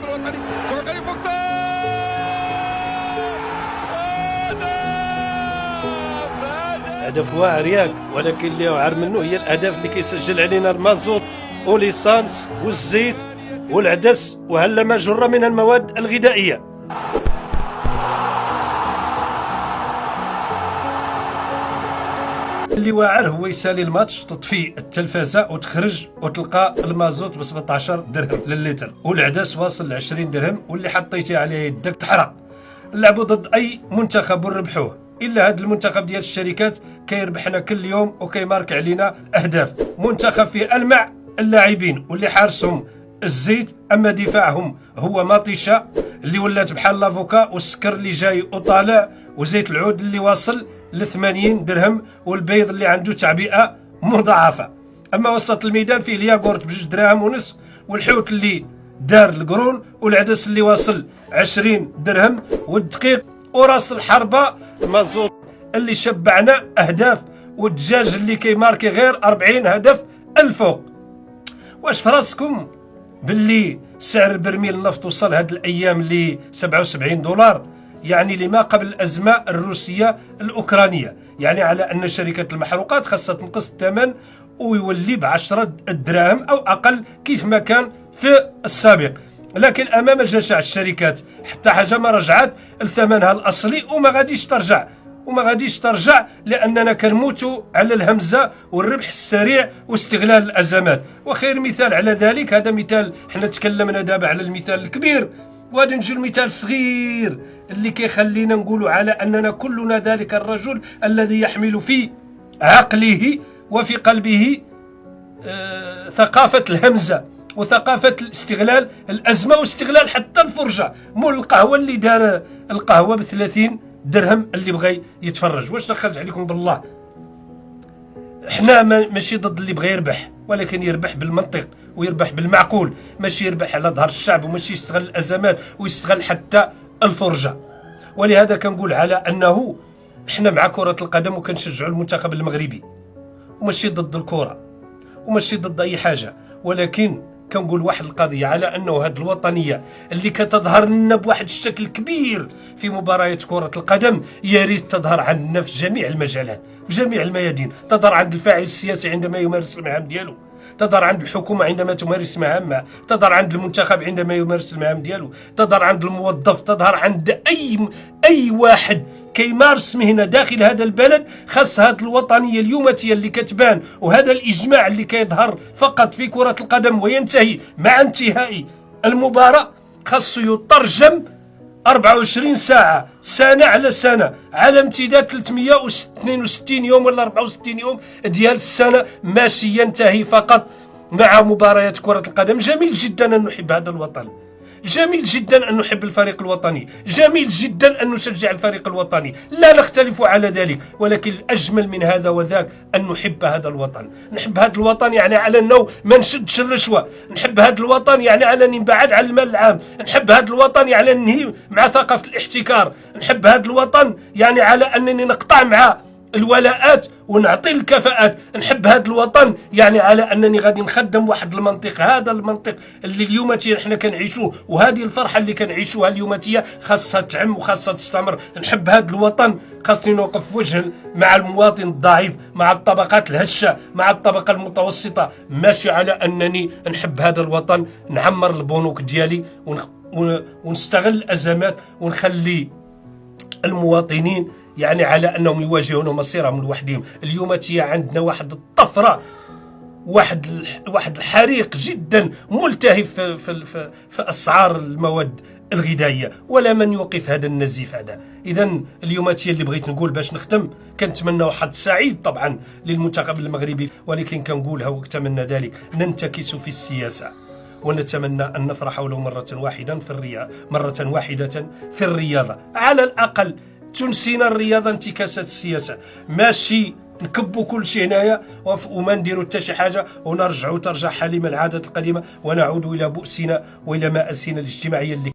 المنتخب الوطني. وكريم فوكسا هدف واعر ياك، ولكن اللي واعر منه هي الاهداف اللي كيسجل علينا المازوت وليسانس والزيت والعدس وهلا ما جر من المواد الغذائيه. اللي واعر هو يسالي الماتش، تطفي التلفازه وتخرج وتلقى المازوت ب 17 درهم للتر، والعدس واصل ل 20 درهم، واللي حطيتي عليه يدك تحرق. نلعبوا ضد اي منتخب ونربحوه، الا هذا المنتخب ديال الشركات كيربحنا كل يوم وكيمارك علينا اهداف. منتخب فيه المع اللاعبين واللي حارسهم الزيت، اما دفاعهم هو مطيشه اللي ولات بحال لافوكا، والسكر اللي جاي وطالع، وزيت العود اللي واصل ل 80 درهم، والبيض اللي عنده تعبئه مضاعفه. اما وسط الميدان فيه الياغورت ب2 دراهم ونص، والحوت اللي دار القرون، والعدس اللي واصل 20 درهم، والدقيق وراس الحربه المازوت اللي شبعنا اهداف، والدجاج اللي كيماركي غير 40 هدف الفوق. واش فراسكم باللي سعر برميل النفط وصل هاد الايام ل 77 دولار؟ يعني لما قبل الازمه الروسيه الاوكرانيه، يعني على ان شركه المحروقات خاصها تنقص الثمن ويولي ب10 دراهم او اقل كيف ما كان في السابق. لكن امام جشع الشركات حتى حاجه ما رجعت لثمنها الاصلي، وما غاديش ترجع لاننا كنموتوا على الهمزه والربح السريع واستغلال الازمات. وخير مثال على ذلك، هذا مثال حنا تكلمنا دابا على المثال الكبير، وغادي نجي المثال الصغير اللي كيخلينا نقولوا على اننا كلنا ذلك الرجل الذي يحمل في عقله وفي قلبه ثقافه الهمزه وثقافه الاستغلال الازمه واستغلال حتى الفرجه. مول القهوه اللي دار القهوه ب30 درهم اللي بغى يتفرج. واش دخلت عليكم بالله؟ احنا ماشي ضد اللي بغى يربح، ولكن يربح بالمنطق ويربح بالمعقول، ماشي يربح على ظهر الشعب، وماشي يستغل الازمات ويستغل حتى الفرجه. ولهذا كنقول على انه احنا مع كره القدم وكنشجعوا المنتخب المغربي، وماشي ضد الكره وماشي ضد اي حاجه، ولكن كنقول واحد القضيه على انه هذه الوطنيه اللي كتظهر لنا بواحد الشكل كبير في مباريات كره القدم، يا ريت تظهر عندنا في جميع المجالات، في جميع الميادين. تظهر عند الفاعل السياسي عندما يمارس المهام ديالو، تظهر عند الحكومه عندما تمارس مهامها، تظهر عند المنتخب عندما يمارس المهام ديالو، تظهر عند الموظف، تظهر عند اي واحد كيمارس مهنه داخل هذا البلد. خاص هذه الوطنيه اليومتيه اللي كتبان، وهذا الاجماع اللي كيظهر فقط في كره القدم وينتهي مع انتهاء المباراه، خاصو يترجم 24 ساعة سنة على سنة على امتداد 362 يوم ولا 64 يوم ديال السنة، ماشي ينتهي فقط مع مباريات كرة القدم. جميل جدا أن نحب هذا الوطن، جميل جدا أن نحب الفريق الوطني، جميل جدا أن نشجع الفريق الوطني، لا نختلف على ذلك، ولكن الأجمل من هذا وذاك أن نحب هذا الوطن. نحب هذا الوطن يعني على أنه ما نشدش الرشوة، نحب هذا الوطن يعني على أن نبعد عن المال العام، نحب هذا الوطن يعني ننهي مع ثقافة الاحتكار، نحب هذا الوطن يعني على أنني نقطع مع الولاءات ونعطي الكفاءات، نحب هذا الوطن يعني على انني غادي نخدم واحد المنطق، هذا المنطق اللي اليوماتيه حنا كنعيشوه، وهذه الفرحه اللي كنعيشوها اليوماتيه خاصها تعم وخاصها تستمر. نحب هذا الوطن، خاصني نوقف في وجه مع المواطن الضعيف، مع الطبقات الهشه، مع الطبقه المتوسطه، ماشي على انني نحب هذا الوطن نعمر البنوك ديالي ونستغل الازمات ونخلي المواطنين يعني على انهم يواجهون مصيرهم لوحدهم. اليوماتيه عندنا واحد الطفره، واحد الحريق جدا ملتهب في اسعار المواد الغذائيه، ولا من يوقف هذا النزيف هذا. اذا اليوماتيه اللي بغيت نقول باش نختم، كنتمنى حظ سعيد طبعا للمنتخب المغربي، ولكن كنقولها وكتمنى ذلك ننتكس في السياسه، ونتمنى أن نفرح ولو مرة واحدة في الرياضة. على الأقل تنسينا الرياضة انتكاسات السياسة، ماشي نكبوا كل شيء هنايا وما نديروا حتى شي حاجة ونرجع حليم العادة القديمة ونعود إلى بؤسنا وإلى مآسينا الاجتماعية اللي